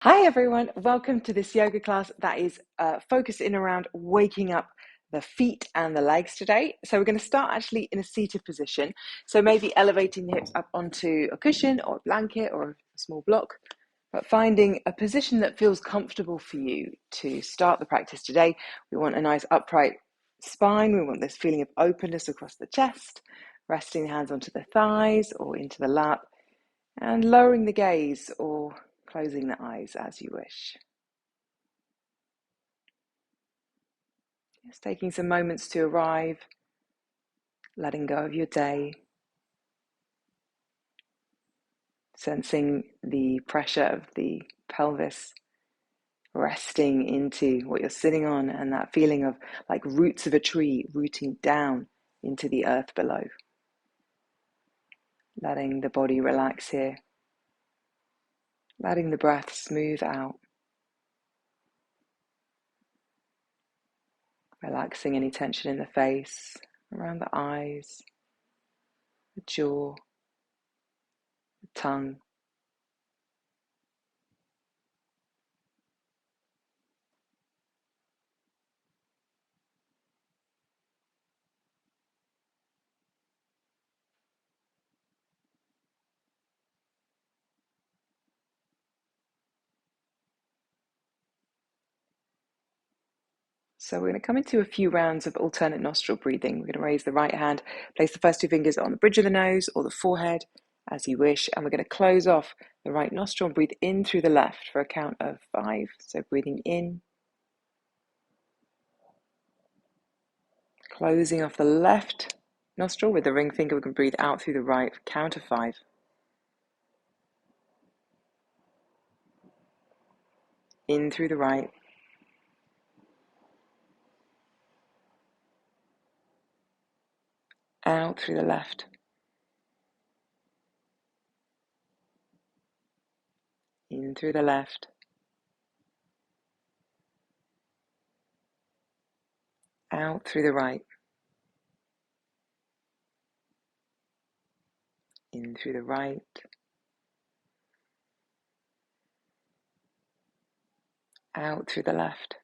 Hi everyone, welcome to this yoga class that is focused in around waking up the feet and the legs today. So we're going to start actually in a seated position. So maybe elevating the hips up onto a cushion or a blanket or a small block, but finding a position that feels comfortable for you to start the practice today. We want a nice upright spine. We want this feeling of openness across the chest, resting the hands onto the thighs or into the lap, and lowering the gaze or closing the eyes as you wish. Just taking some moments to arrive, letting go of your day, sensing the pressure of the pelvis resting into what you're sitting on, and that feeling of like roots of a tree rooting down into the earth below. Letting the body relax here, letting the breath smooth out. Relaxing any tension in the face, around the eyes, the jaw, the tongue. So we're going to come into a few rounds of alternate nostril breathing. We're going to raise the right hand, place the first two fingers on the bridge of the nose or the forehead as you wish, and we're going to close off the right nostril and breathe in through the left for a count of 5. So breathing in, closing off the left nostril with the ring finger. We can breathe out through the right for a count of 5. In through the right, out through the left. In through the left, out through the right. In through the right, out through the left.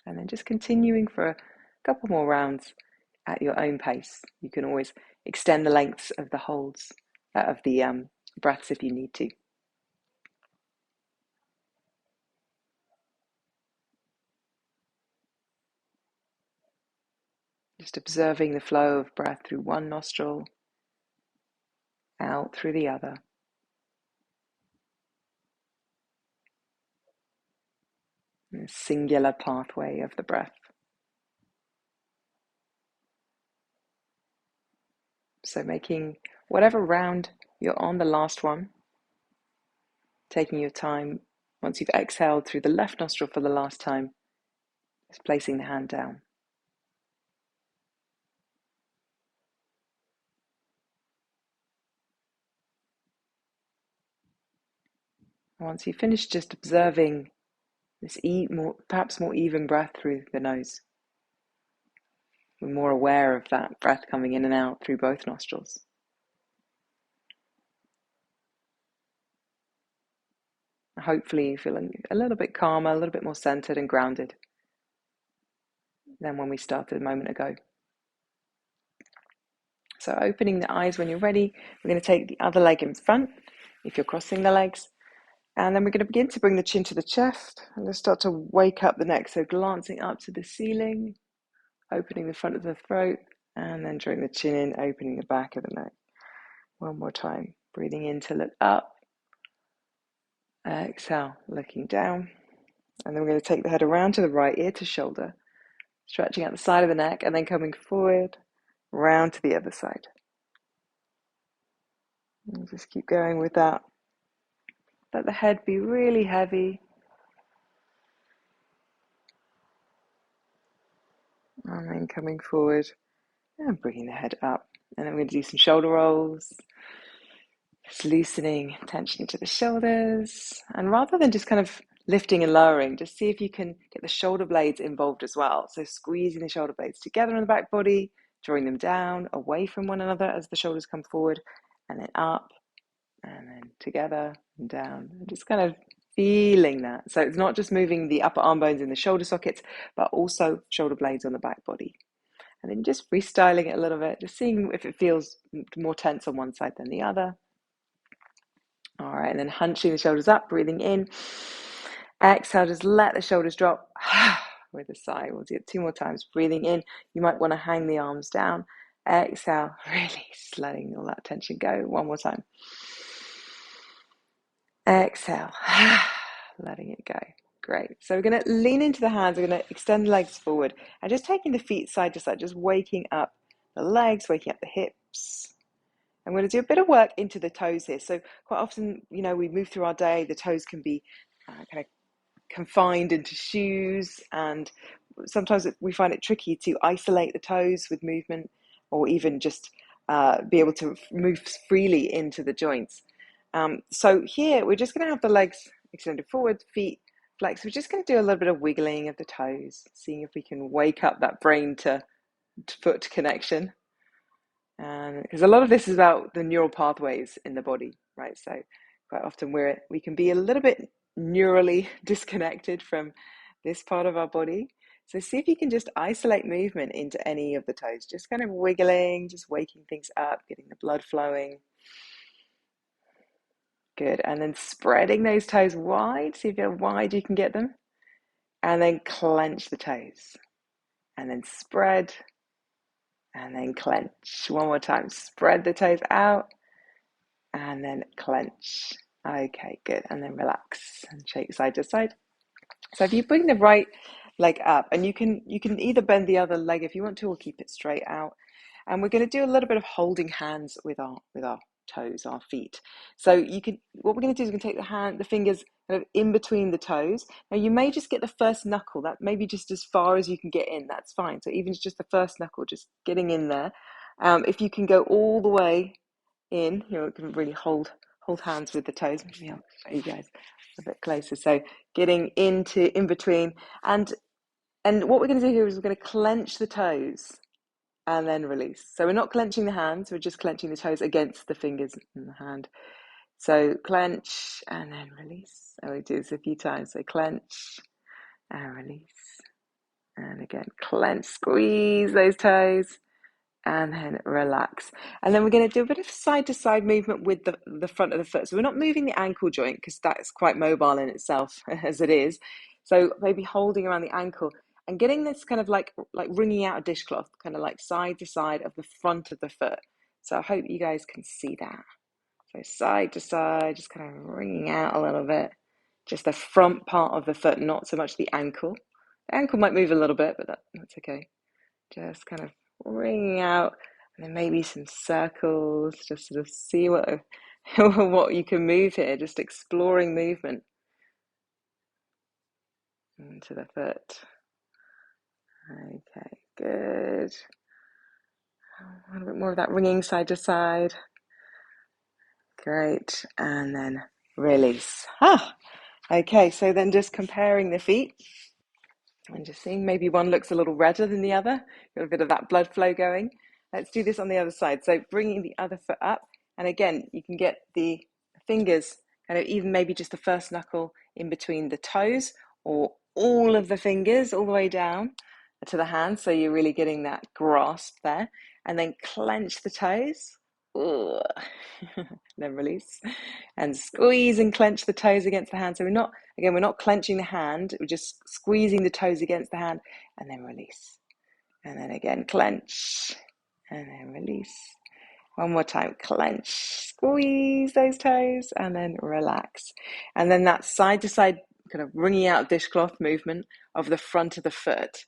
And then just continuing for a couple more rounds at your own pace. You can always extend the lengths of the holds, of the breaths if you need to. Just observing the flow of breath through one nostril, out through the other. A singular pathway of the breath. So making whatever round you're on, the last one, taking your time. Once you've exhaled through the left nostril for the last time, just placing the hand down. And once you finish, just observing this perhaps more even breath through the nose. We're more aware of that breath coming in and out through both nostrils. Hopefully you're feeling a little bit calmer, a little bit more centered and grounded than when we started a moment ago. So opening the eyes when you're ready, we're going to take the other leg in front if you're crossing the legs. And then we're going to begin to bring the chin to the chest and just start to wake up the neck. So glancing up to the ceiling, opening the front of the throat, and then drawing the chin in, opening the back of the neck. One more time. Breathing in to look up. Exhale, looking down. And then we're going to take the head around to the right, ear to shoulder, stretching out the side of the neck, and then coming forward, round to the other side. And just keep going with that. Let the head be really heavy. And then coming forward and bringing the head up. And then we're going to do some shoulder rolls. Just loosening tension into the shoulders. And rather than just kind of lifting and lowering, just see if you can get the shoulder blades involved as well. So squeezing the shoulder blades together on the back body, drawing them down, away from one another as the shoulders come forward, and then up and then together and down, and just kind of feeling that. So it's not just moving the upper arm bones in the shoulder sockets, but also shoulder blades on the back body. And then just freestyling it a little bit, just seeing if it feels more tense on one side than the other. All right, and then hunching the shoulders up, breathing in. Exhale, just let the shoulders drop with a sigh. We'll do it 2 more times. Breathing in, you might want to hang the arms down. Exhale, release, letting all that tension go. 1 more time. Exhale, letting it go. Great. So we're going to lean into the hands. We're going to extend the legs forward and just taking the feet side to side, just waking up the legs, waking up the hips. I'm going to do a bit of work into the toes here. So quite often, we move through our day, the toes can be kind of confined into shoes, and sometimes we find it tricky to isolate the toes with movement, or even just be able to move freely into the joints. So here we're just going to have the legs extended forward, feet flexed. We're just going to do a little bit of wiggling of the toes, seeing if we can wake up that brain to foot connection. Because a lot of this is about the neural pathways in the body, right? So quite often we can be a little bit neurally disconnected from this part of our body. So see if you can just isolate movement into any of the toes, just kind of wiggling, just waking things up, getting the blood flowing. Good. And then spreading those toes wide. See how wide you can get them. And then clench the toes. And then spread. And then clench. 1 more time. Spread the toes out. And then clench. Okay, good. And then relax and shake side to side. So if you bring the right leg up, and you can either bend the other leg if you want to, or keep it straight out. And we're going to do a little bit of holding hands with our toes, our feet. So what we're going to do is we're going to take the fingers kind of in between the toes. Now you may just get the first knuckle, that maybe just as far as you can get in, that's fine. So even just the first knuckle, just getting in there. If you can go all the way in, you can really hold hands with the toes. Maybe I'll show you guys a bit closer. So getting in between, and what we're going to do here is we're going to clench the toes and then release. So we're not clenching the hands, we're just clenching the toes against the fingers in the hand. So clench and then release. And we do this a few times. So clench and release. And again, clench, squeeze those toes. And then relax. And then we're going to do a bit of side-to-side movement with the front of the foot. So we're not moving the ankle joint, because that's quite mobile in itself as it is. So maybe holding around the ankle and getting this kind of like wringing out a dishcloth, kind of like side to side of the front of the foot. So I hope you guys can see that. So side to side, just kind of wringing out a little bit. Just the front part of the foot, not so much the ankle. The ankle might move a little bit, but that's okay. Just kind of wringing out, and then maybe some circles, just sort of see what you can move here, just exploring movement into the foot. Okay, good. A little bit more of that wringing side to side. Great. And then release. Okay, so then just comparing the feet and just seeing maybe one looks a little redder than the other. Got a bit of that blood flow going. Let's do this on the other side. So bringing the other foot up, and again, you can get the fingers kind of even maybe just the first knuckle in between the toes, or all of the fingers all the way down to the hands. So you're really getting that grasp there, and then clench the toes. Then release and squeeze and clench the toes against the hand. So we're not clenching the hand, we're just squeezing the toes against the hand, and then release. And then again, clench and then release. 1 more time, clench, squeeze those toes, and then relax. And then that side to side kind of wringing out dishcloth movement of the front of the foot.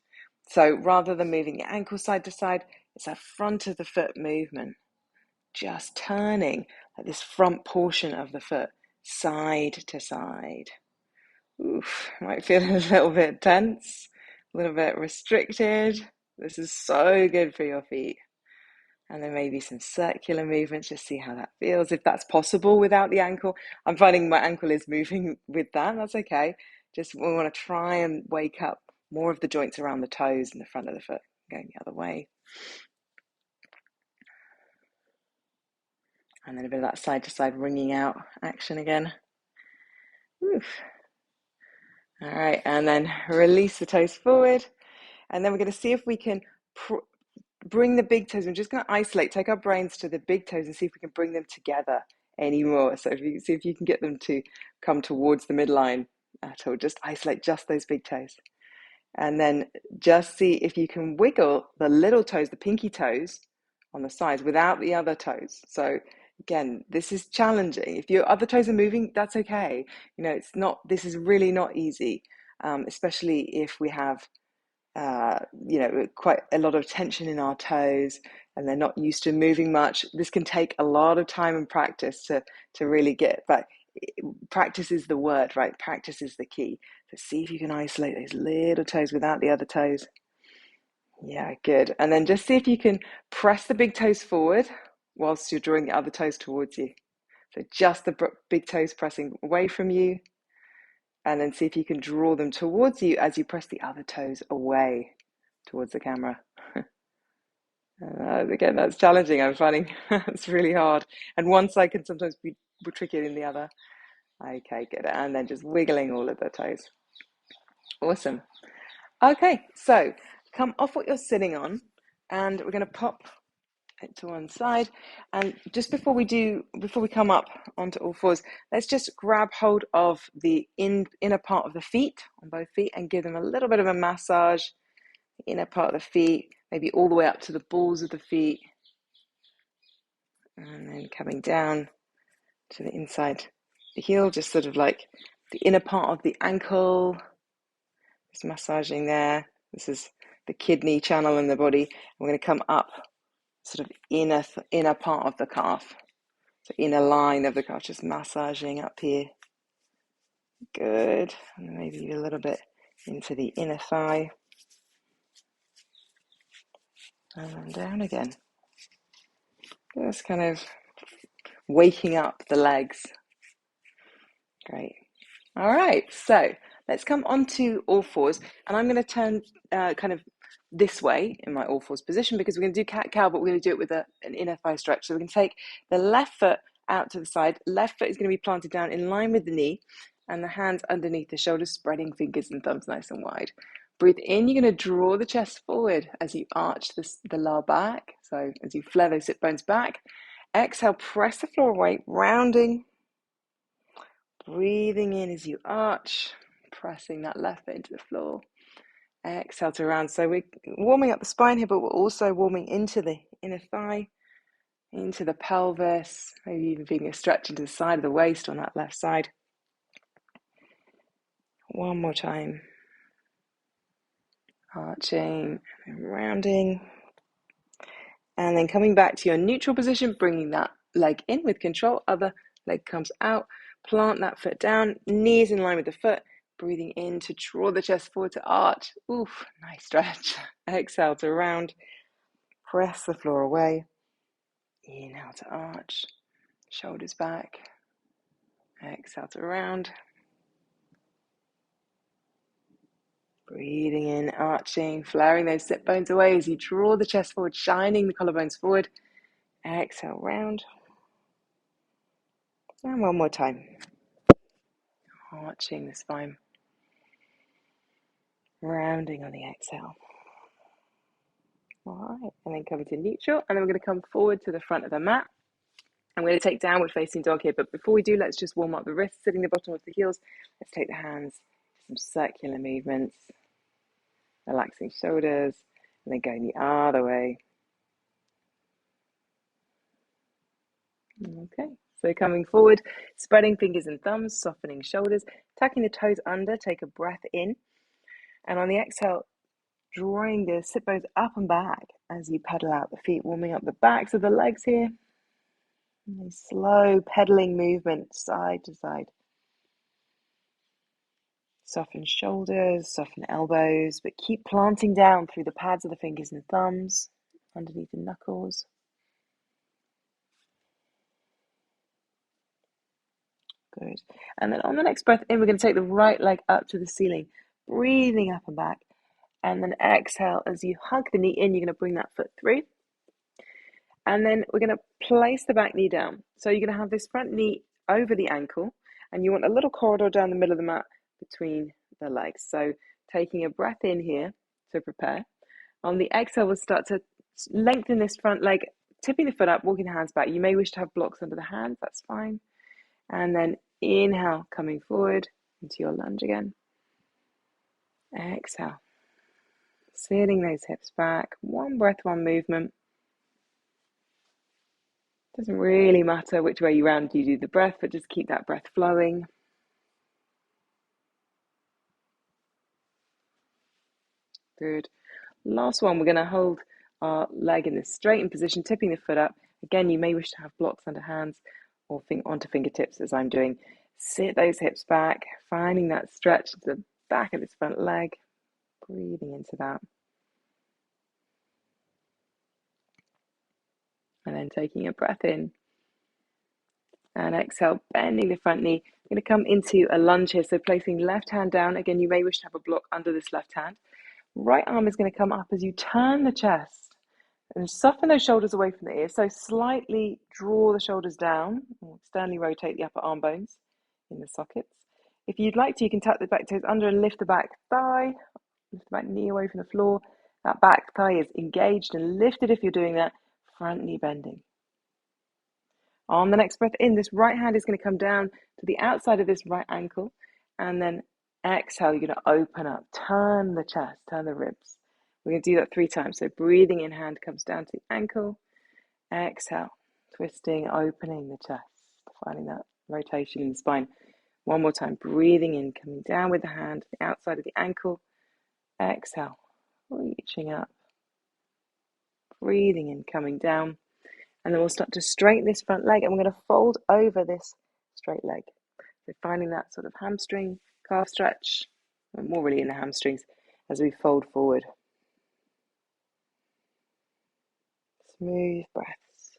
So rather than moving the ankle side to side, it's a front of the foot movement. Just turning like this front portion of the foot side to side. Oof, might feel a little bit tense, a little bit restricted. This is so good for your feet. And then maybe some circular movements, just see how that feels, if that's possible without the ankle. I'm finding my ankle is moving with that, that's okay. Just we want to try and wake up more of the joints around the toes and the front of the foot, going the other way. And then a bit of that side to side wringing out action again. Oof. All right, and then release the toes forward. And then we're going to see if we can bring the big toes. We're just going to isolate, take our brains to the big toes and see if we can bring them together anymore. So if you see if you can get them to come towards the midline at all, just isolate just those big toes. And then just see if you can wiggle the little toes, the pinky toes on the sides without the other toes. So again, this is challenging. If your other toes are moving, that's okay. You know, this is really not easy, especially if we have you know, quite a lot of tension in our toes and they're not used to moving much. This can take a lot of time and practice to really get, but practice is the word, right? Practice is the key. So see if you can isolate those little toes without the other toes. Yeah, good. And then just see if you can press the big toes forward whilst you're drawing the other toes towards you. So just the big toes pressing away from you. And then see if you can draw them towards you as you press the other toes away towards the camera. Again, that's challenging. I'm finding it's really hard. And one side can sometimes be trickier than the other. Okay, good. And then just wiggling all of the toes. Awesome. Okay, so come off what you're sitting on, and we're going to pop it to one side. And just before we come up onto all fours, let's just grab hold of the inner part of the feet on both feet and give them a little bit of a massage. The inner part of the feet, maybe all the way up to the balls of the feet, and then coming down to the inside the heel, just sort of like the inner part of the ankle, just massaging there. This is the kidney channel in the body. We're going to come up sort of inner part of the calf, so inner line of the calf, just massaging up here. Good. And maybe a little bit into the inner thigh, and then down again. Just kind of waking up the legs. Great. All right, so let's come onto all fours, and I'm going to turn kind of this way in my all fours position because we're going to do cat-cow, but we're going to do it with an inner thigh stretch. So we can take the left foot out to the side. Left foot is going to be planted down in line with the knee, and the hands underneath the shoulders, spreading fingers and thumbs nice and wide. Breathe in, you're going to draw the chest forward as you arch the lower back. So as you flare those sit bones back. Exhale, press the floor away, rounding. Breathing in as you arch, pressing that left foot into the floor. Exhale to round. So we're warming up the spine here, but we're also warming into the inner thigh, into the pelvis, maybe even feeling a stretch into the side of the waist on that left side. One more time. Arching and rounding. And then coming back to your neutral position, bringing that leg in with control. Other leg comes out. Plant that foot down, knees in line with the foot. Breathing in to draw the chest forward to arch. Oof, nice stretch. Exhale to round. Press the floor away. Inhale to arch. Shoulders back. Exhale to round. Breathing in, arching, flaring those sit bones away as you draw the chest forward, shining the collarbones forward. Exhale, round. And one more time. Arching the spine. Rounding on the exhale. All right, and then coming to neutral, and then we're going to come forward to the front of the mat. I'm going to take downward facing dog here, but before we do, let's just warm up the wrists, sitting the bottom of the heels. Let's take the hands, some circular movements, relaxing shoulders, and then going the other way. Okay, so coming forward, spreading fingers and thumbs, softening shoulders, tucking the toes under, take a breath in, and on the exhale, drawing the sit bones up and back as you pedal out the feet, warming up the backs of the legs here. And slow pedaling movement side to side. Soften shoulders, soften elbows, but keep planting down through the pads of the fingers and thumbs, underneath the knuckles. Good. And then on the next breath in, we're going to take the right leg up to the ceiling, breathing up and back. And then exhale as you hug the knee in, you're going to bring that foot through. And then we're going to place the back knee down. So you're going to have this front knee over the ankle, and you want a little corridor down the middle of the mat between the legs. So taking a breath in here to prepare. On the exhale, we'll start to lengthen this front leg, tipping the foot up, walking the hands back. You may wish to have blocks under the hands, that's fine. And then inhale, coming forward into your lunge again. Exhale, sitting those hips back. One breath, one movement. Doesn't really matter which way you round you do the breath, but just keep that breath flowing. Good. Last one, we're going to hold our leg in this straightened position, tipping the foot up. Again, you may wish to have blocks under hands or onto fingertips as I'm doing. Sit those hips back, finding that stretch to the back of this front leg, breathing into that. And then taking a breath in. And exhale, bending the front knee. I'm going to come into a lunge here, so placing left hand down. Again, you may wish to have a block under this left hand. Right arm is going to come up as you turn the chest and soften those shoulders away from the ears. So slightly draw the shoulders down, or externally rotate the upper arm bones in the sockets. If you'd like to, you can tuck the back toes under and lift the back thigh, lift the back knee away from the floor. That back thigh is engaged and lifted if you're doing that, front knee bending. On the next breath in, this right hand is going to come down to the outside of this right ankle, and then exhale, you're going to open up, turn the chest, turn the ribs. We're going to do that 3 times. So breathing in, hand comes down to the ankle. Exhale, twisting, opening the chest, finding that rotation in the spine. One more time, breathing in, coming down with the hand, the outside of the ankle. Exhale, reaching up. Breathing in, coming down. And then we'll start to straighten this front leg, and we're going to fold over this straight leg. So finding that sort of hamstring, calf stretch, more really in the hamstrings as we fold forward. Smooth breaths.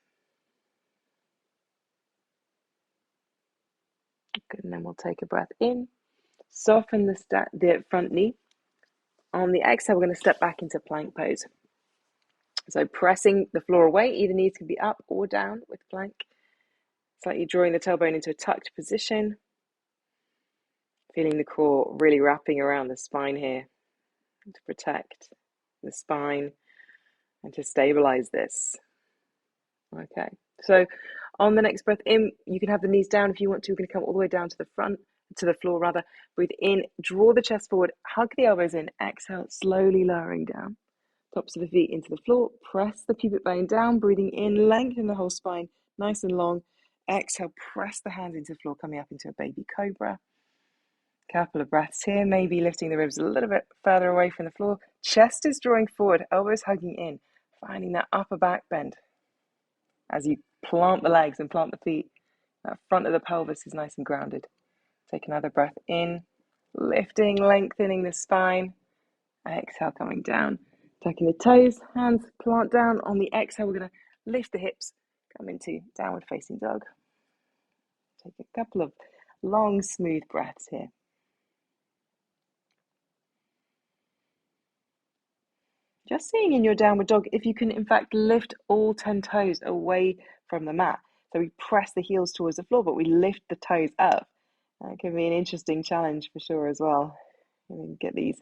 Good, and then we'll take a breath in, soften the front knee. On the exhale, we're going to step back into plank pose. So pressing the floor away, either knees can be up or down with plank. Slightly drawing the tailbone into a tucked position. Feeling the core really wrapping around the spine here to protect the spine and to stabilize this. Okay, so on the next breath in, you can have the knees down if you want to. We're going to come all the way down to the floor rather. Breathe in, draw the chest forward, hug the elbows in, exhale, slowly lowering down. Tops of the feet into the floor, press the pubic bone down, breathing in, lengthen the whole spine, nice and long. Exhale, press the hands into the floor, coming up into a baby cobra. Couple of breaths here, maybe lifting the ribs a little bit further away from the floor. Chest is drawing forward, elbows hugging in, finding that upper back bend. As you plant the legs and plant the feet, that front of the pelvis is nice and grounded. Take another breath in, lifting, lengthening the spine. Exhale, coming down. Tucking the toes, hands plant down. On the exhale, we're going to lift the hips, come into downward facing dog. Take a couple of long, smooth breaths here. Just seeing in your downward dog if you can, in fact, lift all 10 toes away from the mat. So we press the heels towards the floor, but we lift the toes up. That can be an interesting challenge for sure as well. And get these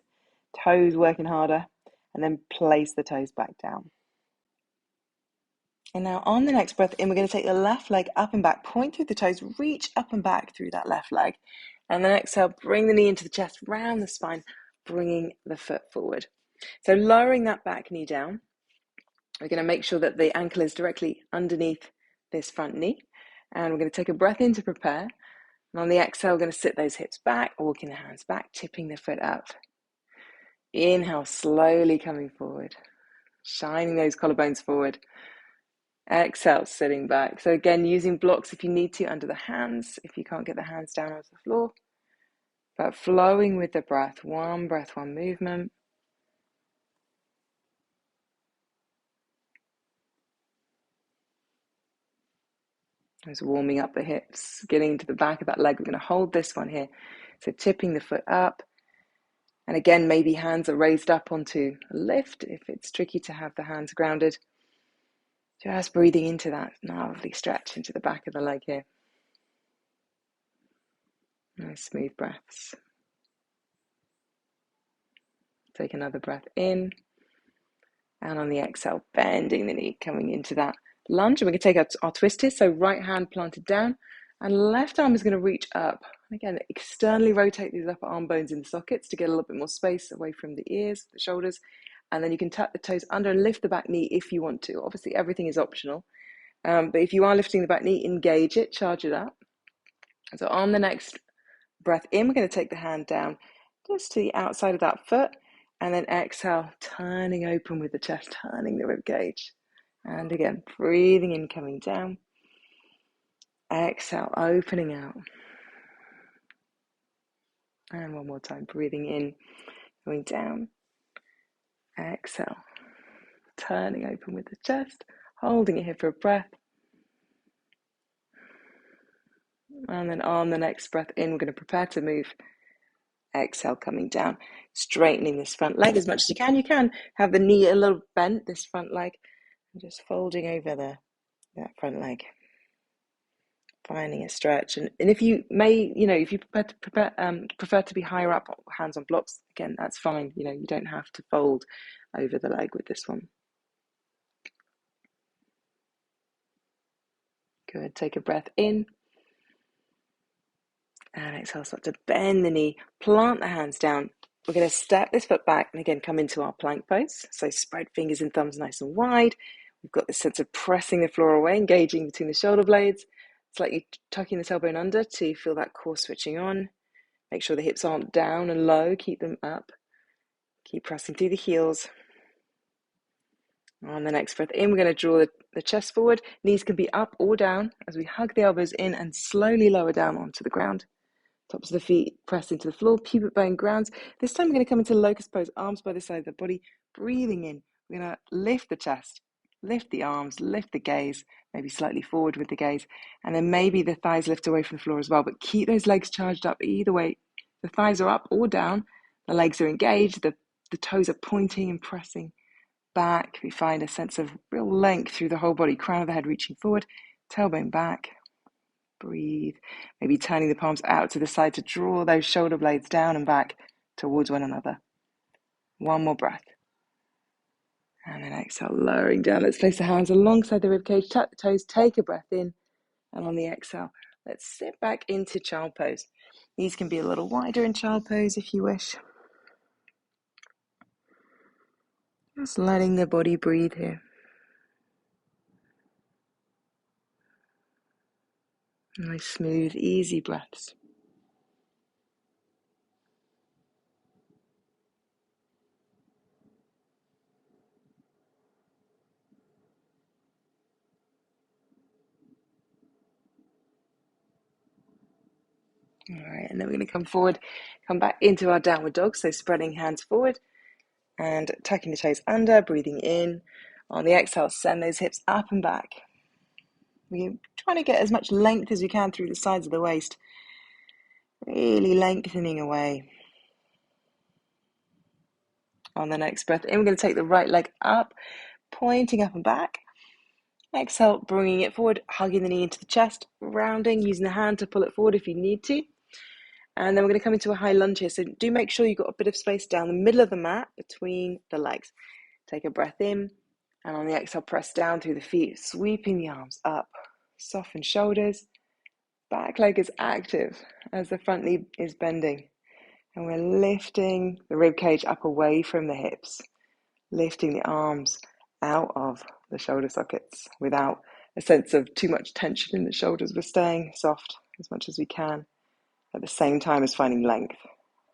toes working harder, and then place the toes back down. And now on the next breath in, we're going to take the left leg up and back, point through the toes, reach up and back through that left leg. And then exhale, bring the knee into the chest, round the spine, bringing the foot forward. So lowering that back knee down, we're going to make sure that the ankle is directly underneath this front knee. And we're going to take a breath in to prepare. And on the exhale, we're going to sit those hips back, walking the hands back, tipping the foot up. Inhale, slowly coming forward, shining those collarbones forward. Exhale, sitting back. So again, using blocks if you need to under the hands, if you can't get the hands down onto the floor. But flowing with the breath, one movement. Just warming up the hips, getting to the back of that leg. We're going to hold this one here. So tipping the foot up. And again, maybe hands are raised up onto a lift if it's tricky to have the hands grounded. Just breathing into that lovely stretch into the back of the leg here. Nice smooth breaths. Take another breath in. And on the exhale, bending the knee, coming into that lunge. And we're going to take our twist here. So right hand planted down and left arm is going to reach up. Again, externally rotate these upper arm bones in the sockets to get a little bit more space away from the ears, the shoulders. And then you can tuck the toes under and lift the back knee if you want to. Obviously, everything is optional. But if you are lifting the back knee, engage it, charge it up. And so on the next breath in, we're going to take the hand down just to the outside of that foot. And then exhale, turning open with the chest, turning the rib cage. And again, breathing in, coming down. Exhale, opening out. And one more time, breathing in, going down. Exhale, turning open with the chest, holding it here for a breath. And then on the next breath in, we're going to prepare to move. Exhale, coming down, straightening this front leg as much as you can. You can have the knee a little bent, this front leg, and just folding over that front leg. Finding a stretch. And if you may, if you prefer to be higher up, hands on blocks, again, that's fine. You don't have to fold over the leg with this one. Good. Take a breath in. And exhale, start to bend the knee, plant the hands down. We're going to step this foot back and again come into our plank pose. So spread fingers and thumbs nice and wide. We've got this sense of pressing the floor away, engaging between the shoulder blades. Slightly tucking the tailbone under to feel that core switching on. Make sure the hips aren't down and low, keep them up. Keep pressing through the heels. On the next breath in, we're going to draw the chest forward. Knees can be up or down as we hug the elbows in and slowly lower down onto the ground. Tops of the feet press into the floor, pubic bone grounds. This time we're going to come into locust pose, arms by the side of the body, breathing in. We're going to lift the chest, lift the arms, lift the gaze, maybe slightly forward with the gaze, and then maybe the thighs lift away from the floor as well, but keep those legs charged up either way. The thighs are up or down, the legs are engaged, the toes are pointing and pressing back. We find a sense of real length through the whole body, crown of the head reaching forward, tailbone back. Breathe, maybe turning the palms out to the side to draw those shoulder blades down and back towards one another. One more breath. And then exhale, lowering down. Let's place the hands alongside the ribcage, tuck the toes, take a breath in. And on the exhale, let's sit back into child pose. These can be a little wider in child pose if you wish. Just letting the body breathe here. Nice, smooth, easy breaths. All right, and then we're going to come forward, come back into our downward dog. So spreading hands forward and tucking the toes under, breathing in. On the exhale, send those hips up and back. We're trying to get as much length as we can through the sides of the waist. Really lengthening away. On the next breath in, we're going to take the right leg up, pointing up and back. Exhale, bringing it forward, hugging the knee into the chest, rounding, using the hand to pull it forward if you need to. And then we're going to come into a high lunge here. So do make sure you've got a bit of space down the middle of the mat between the legs. Take a breath in, and on the exhale, press down through the feet, sweeping the arms up. Soften shoulders. Back leg is active as the front knee is bending. And we're lifting the rib cage up away from the hips. Lifting the arms out of the shoulder sockets without a sense of too much tension in the shoulders. We're staying soft as much as we can at the same time as finding length.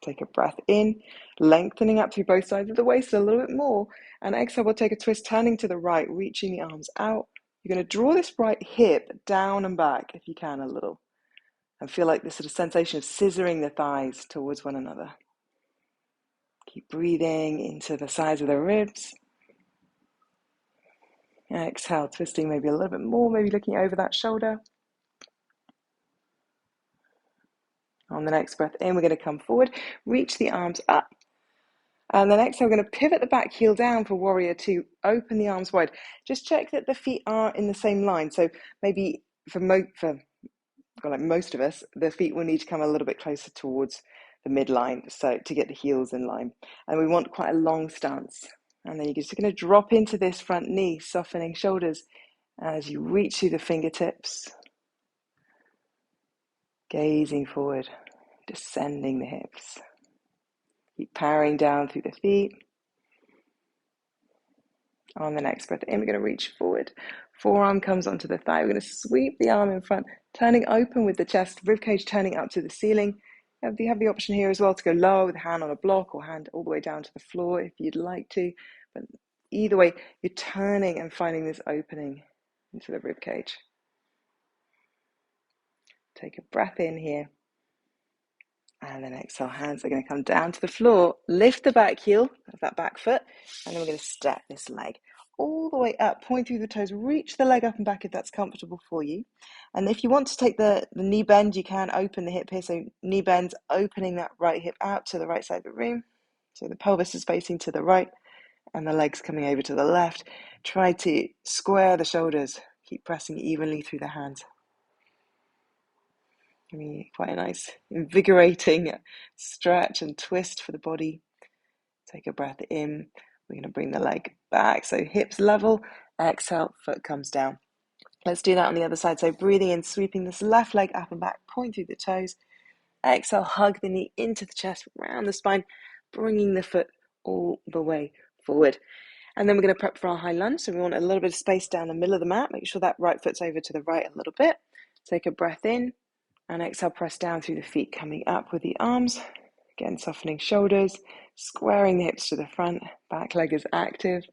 Take a breath in, lengthening up through both sides of the waist a little bit more. And exhale, we'll take a twist, turning to the right, reaching the arms out. You're going to draw this right hip down and back if you can a little. And feel like this sort of sensation of scissoring the thighs towards one another. Keep breathing into the sides of the ribs. Exhale, twisting maybe a little bit more, maybe looking over that shoulder. On the next breath in, we're going to come forward, reach the arms up. And then exhale, we're going to pivot the back heel down for warrior two. Open the arms wide. Just check that the feet are in the same line. So maybe for like most of us, the feet will need to come a little bit closer towards the midline, so to get the heels in line. And we want quite a long stance. And then you're just going to drop into this front knee, softening shoulders as you reach through the fingertips, gazing forward, descending the hips. Keep powering down through the feet. On the next breath in, we're going to reach forward. Forearm comes onto the thigh. We're going to sweep the arm in front, turning open with the chest, ribcage turning up to the ceiling. You have the option here as well to go lower with a hand on a block or hand all the way down to the floor if you'd like to. But either way, you're turning and finding this opening into the ribcage. Take a breath in here. And then exhale, hands are going to come down to the floor. Lift the back heel of that back foot. And then we're going to step this leg all the way up, point through the toes, reach the leg up and back if that's comfortable for you. And if you want to take the knee bend, you can open the hip here. So knee bends, opening that right hip out to the right side of the room. So the pelvis is facing to the right and the legs coming over to the left. Try to square the shoulders. Keep pressing evenly through the hands. Quite a nice invigorating stretch and twist for the body. Take a breath in. We're going to bring the leg back. So hips level, exhale, foot comes down. Let's do that on the other side. So breathing in, sweeping this left leg up and back, point through the toes. Exhale, hug the knee into the chest, round the spine, bringing the foot all the way forward. And then we're going to prep for our high lunge. So we want a little bit of space down the middle of the mat. Make sure that right foot's over to the right a little bit. Take a breath in. And exhale, press down through the feet, coming up with the arms. Again, softening shoulders, squaring the hips to the front. Back leg is active.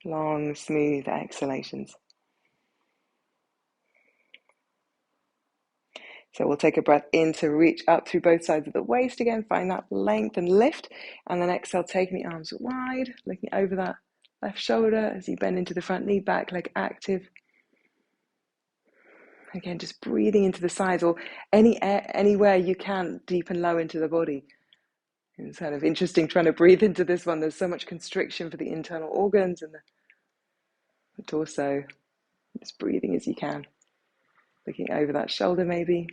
Long, smooth exhalations. So we'll take a breath in to reach up through both sides of the waist again. Find that length and lift. And then exhale, taking the arms wide, looking over that left shoulder as you bend into the front knee, back leg active. Again, just breathing into the sides or anywhere you can, deep and low into the body. And it's kind of interesting trying to breathe into this one. There's so much constriction for the internal organs and the torso. Just breathing as you can. Looking over that shoulder maybe.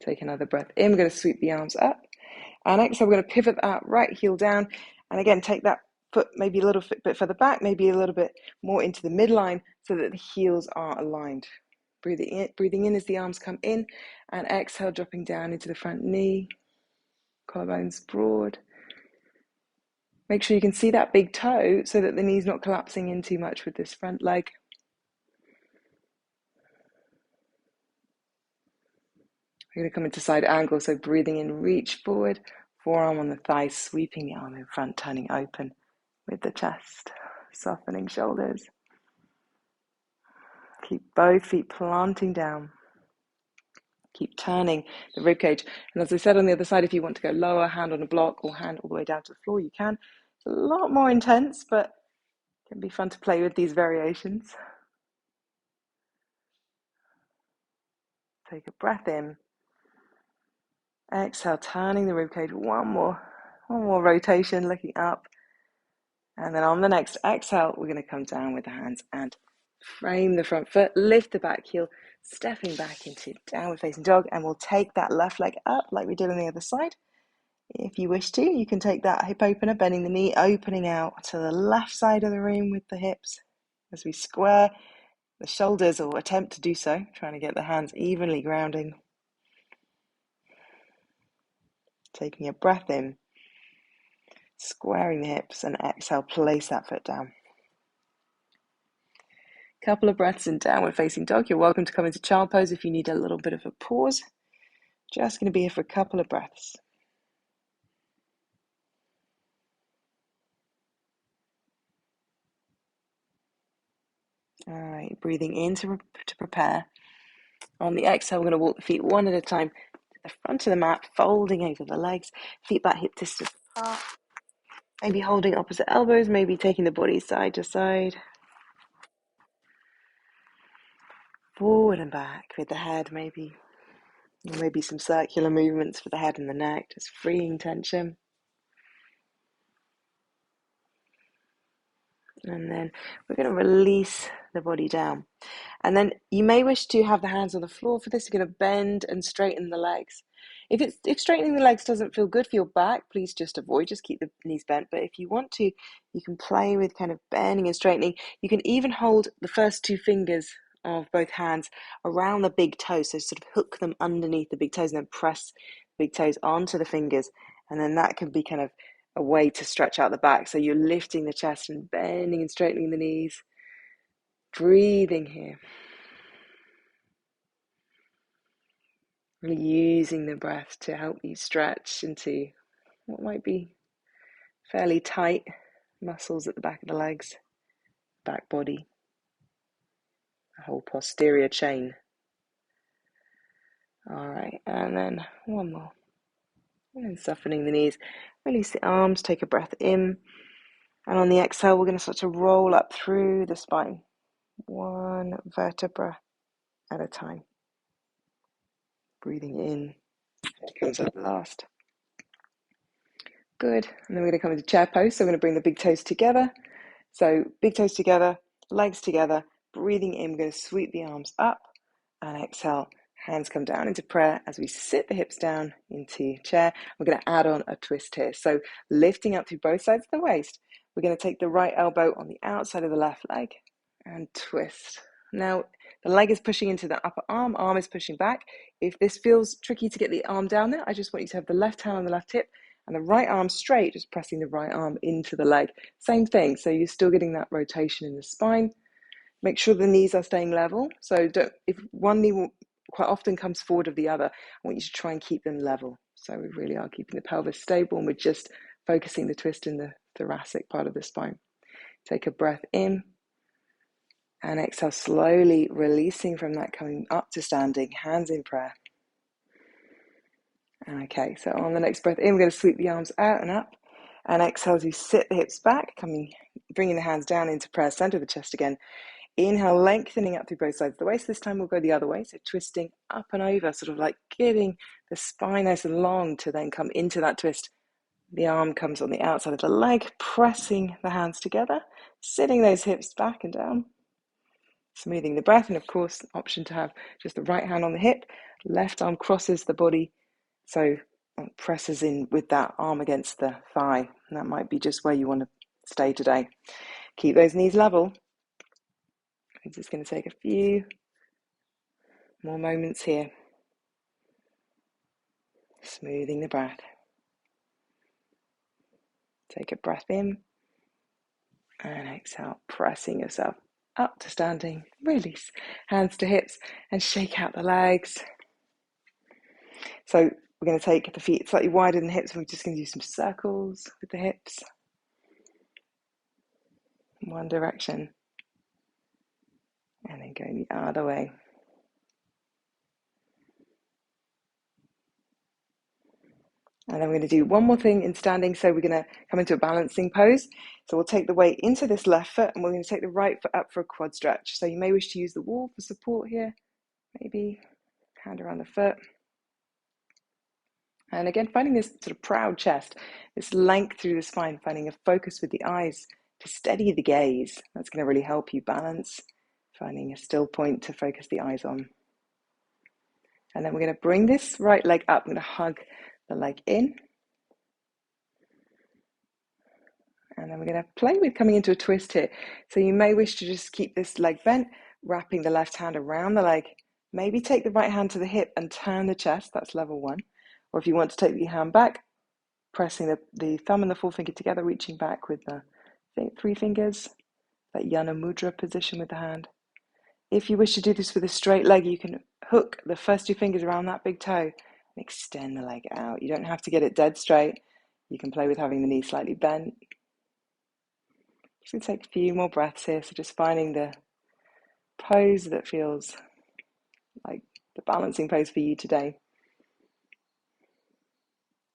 Take another breath in. We're going to sweep the arms up. And exhale, we're going to pivot that right heel down. And again, take that foot maybe a little bit further back, maybe a little bit more into the midline so that the heels are aligned. Breathing in as the arms come in, and exhale, dropping down into the front knee, collarbones broad. Make sure you can see that big toe so that the knee's not collapsing in too much with this front leg. We're going to come into side angle, so breathing in, reach forward, forearm on the thigh, sweeping the arm in front, turning open with the chest, softening shoulders. Keep both feet planting down. Keep turning the ribcage. And as I said on the other side, if you want to go lower, hand on a block or hand all the way down to the floor, you can. It's a lot more intense, but it can be fun to play with these variations. Take a breath in. Exhale, turning the ribcage. One more rotation, looking up. And then on the next exhale, we're going to come down with the hands and frame the front foot, lift the back heel, stepping back into downward facing dog, and we'll take that left leg up like we did on the other side. If you wish to, you can take that hip opener, bending the knee, opening out to the left side of the room with the hips as we square the shoulders, or attempt to do so, trying to get the hands evenly grounding. Taking a breath in, squaring the hips, and exhale, place that foot down. Couple of breaths in downward facing dog. You're welcome to come into child pose if you need a little bit of a pause. Just going to be here for a couple of breaths. All right, breathing in to prepare. On the exhale, we're going to walk the feet one at a time to the front of the mat, folding over the legs, feet back, hip distance apart. Maybe holding opposite elbows, maybe taking the body side to side. Forward and back with the head maybe Or maybe some circular movements for the head and the neck, just freeing tension. And then we're going to release the body down. And then you may wish to have the hands on the floor for this. You're going to bend and straighten the legs. If straightening the legs doesn't feel good for your back, please just avoid, just keep the knees bent. But if you want to, you can play with kind of bending and straightening. You can even hold the first two fingers of both hands around the big toes, so sort of hook them underneath the big toes and then press the big toes onto the fingers. And then that can be kind of a way to stretch out the back. So you're lifting the chest and bending and straightening the knees. Breathing here. Really using the breath to help you stretch into what might be fairly tight muscles at the back of the legs, back body, the whole posterior chain. All right, and then one more. And then softening the knees. Release the arms, take a breath in. And on the exhale, we're going to start to roll up through the spine, one vertebra at a time. Breathing in, it comes up last. Good. And then we're going to come into chair pose. So we're going to bring the big toes together. So big toes together, legs together. Breathing in, we're going to sweep the arms up and exhale. Hands come down into prayer as we sit the hips down into chair. We're going to add on a twist here. So lifting up through both sides of the waist. We're going to take the right elbow on the outside of the left leg and twist. Now, the leg is pushing into the upper arm, arm is pushing back. If this feels tricky to get the arm down there, I just want you to have the left hand on the left hip and the right arm straight, just pressing the right arm into the leg. Same thing, so you're still getting that rotation in the spine. Make sure the knees are staying level. So if one knee quite often comes forward of the other, I want you to try and keep them level. So we really are keeping the pelvis stable and we're just focusing the twist in the thoracic part of the spine. Take a breath in and exhale, slowly releasing from that, coming up to standing, hands in prayer. Okay, so on the next breath in, we're going to sweep the arms out and up. And exhale as you sit the hips back, bringing the hands down into prayer, center of the chest again. Inhale, lengthening up through both sides of the waist. This time we'll go the other way, so twisting up and over, sort of like getting the spine nice and long to then come into that twist. The arm comes on the outside of the leg, pressing the hands together, sitting those hips back and down. Smoothing the breath, and of course, the option to have just the right hand on the hip, left arm crosses the body, so presses in with that arm against the thigh. And that might be just where you want to stay today. Keep those knees level. I'm just going to take a few more moments here. Smoothing the breath. Take a breath in and exhale, pressing yourself up to standing. Release, hands to hips and shake out the legs. So we're going to take the feet slightly wider than the hips. We're just going to do some circles with the hips. One direction. And then going the other way. And then we're going to do one more thing in standing. So we're going to come into a balancing pose. So we'll take the weight into this left foot and we're going to take the right foot up for a quad stretch. So you may wish to use the wall for support here. Maybe hand around the foot. And again, finding this sort of proud chest, this length through the spine, finding a focus with the eyes to steady the gaze. That's going to really help you balance, finding a still point to focus the eyes on. And then we're going to bring this right leg up. I'm going to hug the leg in. And then we're going to play with coming into a twist here. So you may wish to just keep this leg bent, wrapping the left hand around the leg. Maybe take the right hand to the hip and turn the chest. That's level one. Or if you want to take the hand back, pressing the thumb and the forefinger together, reaching back with the three fingers, that Yana Mudra position with the hand. If you wish to do this with a straight leg, you can hook the first two fingers around that big toe and extend the leg out. You don't have to get it dead straight. You can play with having the knee slightly bent. Just going to take a few more breaths here. So just finding the pose that feels like the balancing pose for you today.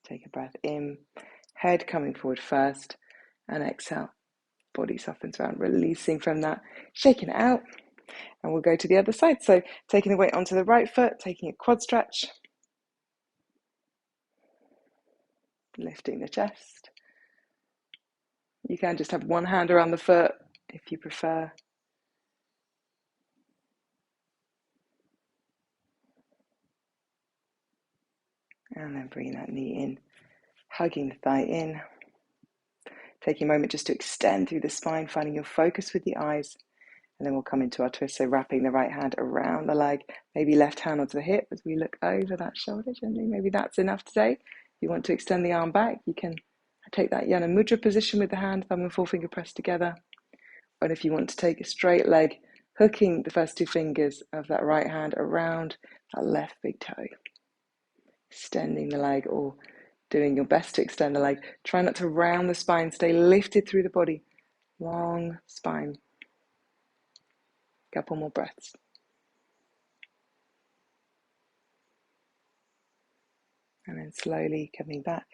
Take a breath in, head coming forward first, and exhale. Body softens around, releasing from that, shaking it out. And we'll go to the other side. So taking the weight onto the right foot, taking a quad stretch. lifting the chest. You can just have one hand around the foot if you prefer. And then bring that knee in, hugging the thigh in. Taking a moment just to extend through the spine, finding your focus with the eyes. And then we'll come into our twist. So wrapping the right hand around the leg, maybe left hand onto the hip as we look over that shoulder gently. Maybe that's enough today. If you want to extend the arm back, you can take that Yana Mudra position with the hand, thumb and forefinger pressed together. And if you want to take a straight leg, hooking the first two fingers of that right hand around that left big toe. Extending the leg or doing your best to extend the leg. Try not to round the spine, stay lifted through the body. Long spine. Couple more breaths. And then slowly coming back,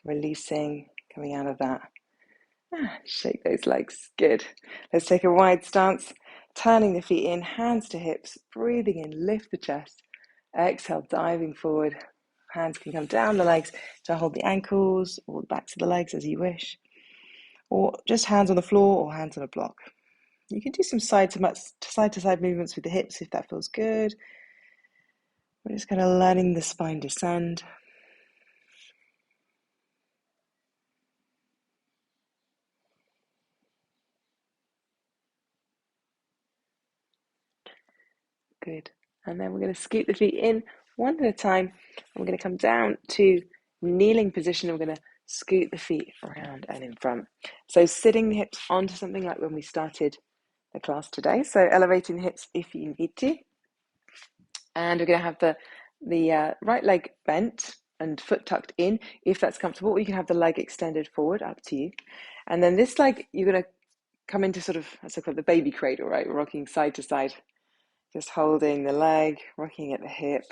releasing, coming out of that. Shake those legs, good. Let's take a wide stance, turning the feet in, hands to hips, breathing in, lift the chest. Exhale, diving forward. Hands can come down the legs to hold the ankles or the backs of the legs as you wish. Or just hands on the floor or hands on a block. You can do some side to side movements with the hips if that feels good. We're just kind of letting the spine descend. Good. And then we're going to scoot the feet in one at a time. And we're going to come down to kneeling position. And we're going to scoot the feet around and in front. So sitting the hips onto something like when we started the class today. So elevating the hips if you need to. And we're going to have the right leg bent and foot tucked in if that's comfortable. Or you can have the leg extended forward, up to you. And then this leg, you're going to come into sort of, as I call it, the baby cradle, right? Rocking side to side. Just holding the leg, rocking at the hip.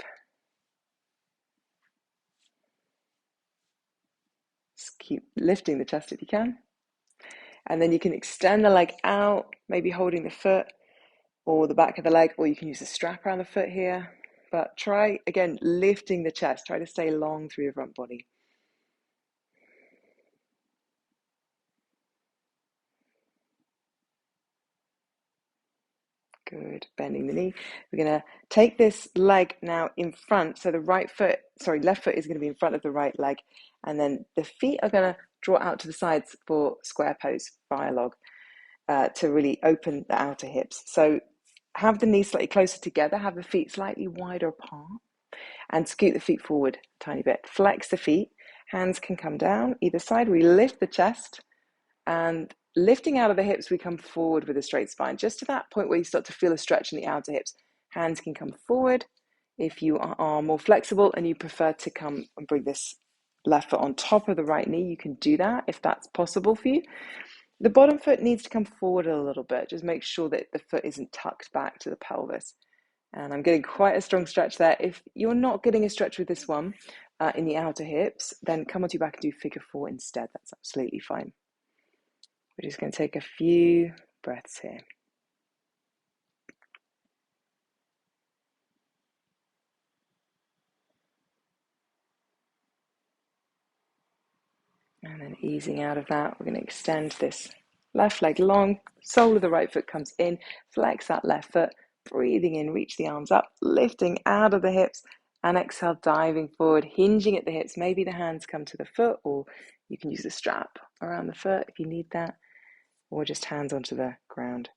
Just keep lifting the chest if you can. And then you can extend the leg out, maybe holding the foot or the back of the leg, or you can use a strap around the foot here. But try, again, lifting the chest. Try to stay long through your front body. Good, bending the knee. We're going to take this leg now in front. So the left foot is going to be in front of the right leg. And then the feet are going to draw out to the sides for square pose, fire log, to really open the outer hips. So have the knees slightly closer together, have the feet slightly wider apart, and scoot the feet forward a tiny bit. Flex the feet. Hands can come down either side. We lift the chest, and lifting out of the hips, we come forward with a straight spine, just to that point where you start to feel a stretch in the outer hips. Hands can come forward. If you are more flexible and you prefer to come and bring this left foot on top of the right knee, you can do that if that's possible for you. The bottom foot needs to come forward a little bit. Just make sure that the foot isn't tucked back to the pelvis. And I'm getting quite a strong stretch there. If you're not getting a stretch with this one in the outer hips, then come onto your back and do figure four instead. That's absolutely fine. We're just going to take a few breaths here. And then easing out of that, we're going to extend this left leg long, sole of the right foot comes in, flex that left foot, breathing in, reach the arms up, lifting out of the hips, and exhale, diving forward, hinging at the hips. Maybe the hands come to the foot, or you can use a strap around the foot if you need that, or just hands onto the ground.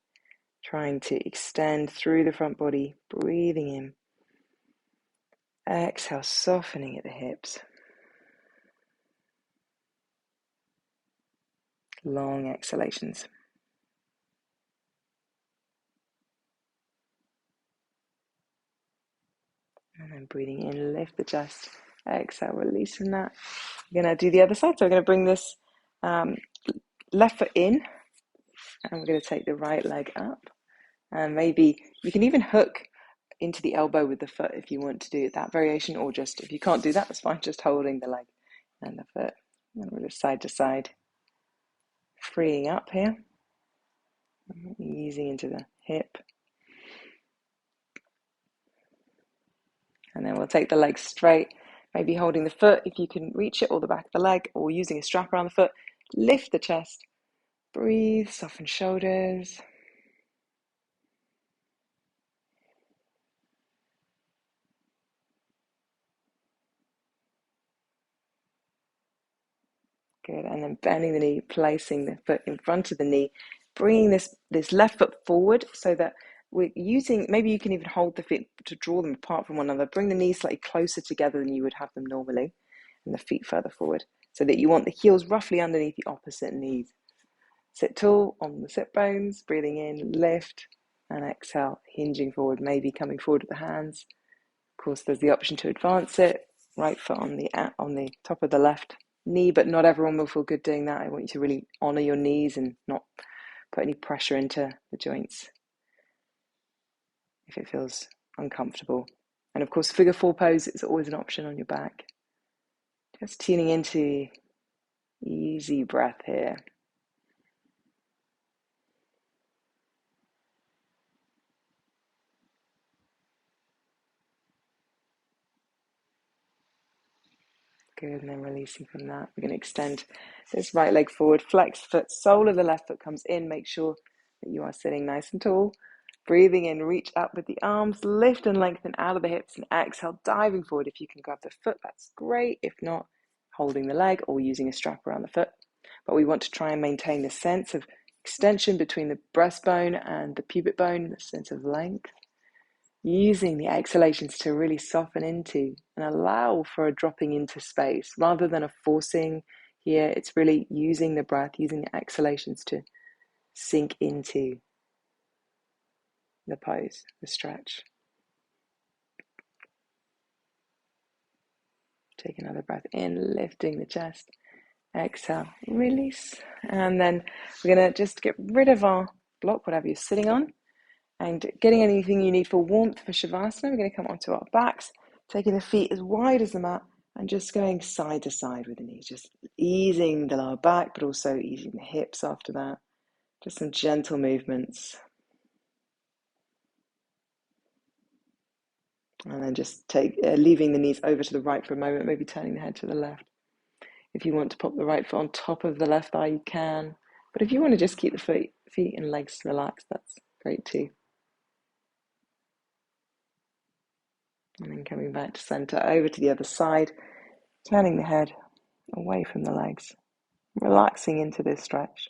Trying to extend through the front body, breathing in. Exhale, softening at the hips. Long exhalations. And then breathing in, lift the chest. Exhale, releasing that. We're going to do the other side. So we're going to bring this left foot in, and we're going to take the right leg up. And maybe you can even hook into the elbow with the foot if you want to do that variation, or just if you can't do that, that's fine, just holding the leg and the foot. And we're just side to side, freeing up here, easing into the hip. And then we'll take the legs straight, Maybe holding the foot if you can reach it, or the back of the leg, or using a strap around the foot. Lift the chest. Breathe, soften shoulders. Good, and then bending the knee, placing the foot in front of the knee, bringing this left foot forward so that we're using, maybe you can even hold the feet to draw them apart from one another. Bring the knees slightly closer together than you would have them normally, and the feet further forward, so that you want the heels roughly underneath the opposite knees. Sit tall on the sit bones, breathing in, lift, and exhale, hinging forward, maybe coming forward with the hands. Of course, there's the option to advance it, right foot on the top of the left knee, but not everyone will feel good doing that. I want you to really honor your knees and not put any pressure into the joints if it feels uncomfortable. And of course, figure four pose is always an option on your back. Just tuning into easy breath here. Good, and then releasing from that. We're going to extend this right leg forward, flex foot, sole of the left foot comes in. Make sure that you are sitting nice and tall. Breathing in, reach up with the arms, lift and lengthen out of the hips, and exhale, diving forward. If you can grab the foot, that's great. If not, holding the leg or using a strap around the foot. But we want to try and maintain the sense of extension between the breastbone and the pubic bone, the sense of length. Using the exhalations to really soften into and allow for a dropping into space rather than a forcing here. It's really using the breath, using the exhalations to sink into the pose, the stretch. Take another breath in, lifting the chest. Exhale, release. And then we're going to just get rid of our block, whatever you're sitting on, and getting anything you need for warmth for Shavasana. We're going to come onto our backs, taking the feet as wide as the mat and just going side to side with the knees, just easing the lower back, but also easing the hips after that. Just some gentle movements. And then just leaving the knees over to the right for a moment, maybe turning the head to the left. If you want to pop the right foot on top of the left thigh, you can. But if you want to just keep the feet and legs relaxed, that's great too. And then coming back to center, over to the other side, turning the head away from the legs, relaxing into this stretch.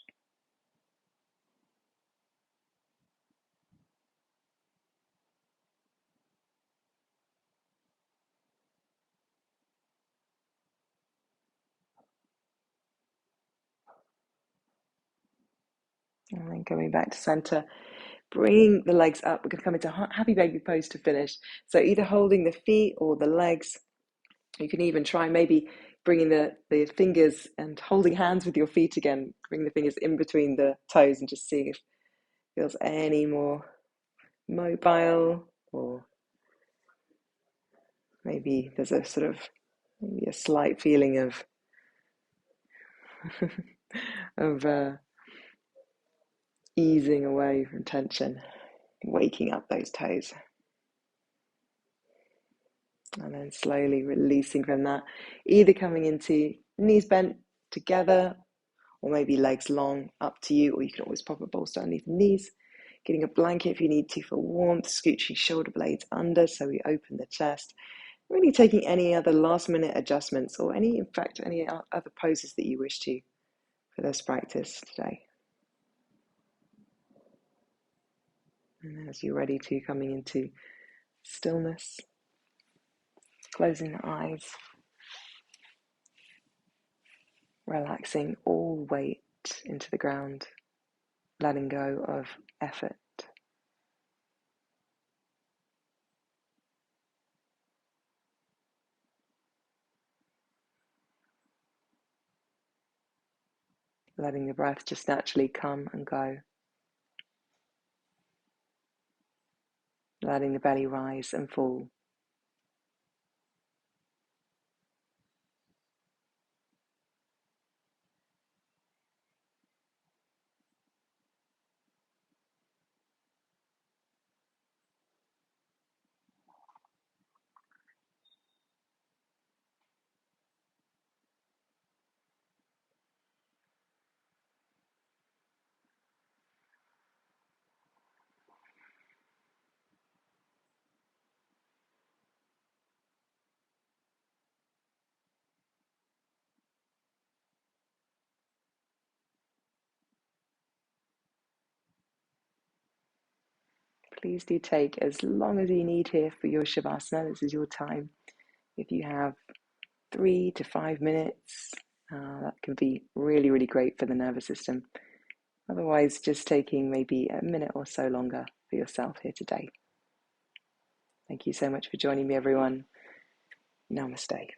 And then coming back to center, bring the legs up. We're going to come into happy baby pose to finish. So either holding the feet or the legs. You can even try maybe bringing the fingers and holding hands with your feet again. Bring the fingers in between the toes and just seeing if it feels any more mobile, or maybe there's a sort of maybe a slight feeling of of easing away from tension, waking up those toes. And then slowly releasing from that, either coming into knees bent together or maybe legs long, up to you, or you can always pop a bolster underneath the knees. Getting a blanket if you need to for warmth, scooching shoulder blades under so we open the chest. Really taking any other last minute adjustments or any other poses that you wish to for this practice today. And then as you're ready to, coming into stillness, closing the eyes, relaxing all weight into the ground, letting go of effort. Letting the breath just naturally come and go. Letting the belly rise and fall. Please do take as long as you need here for your Shavasana. This is your time. If you have 3 to 5 minutes, that can be really, really great for the nervous system. Otherwise, just taking maybe a minute or so longer for yourself here today. Thank you so much for joining me, everyone. Namaste.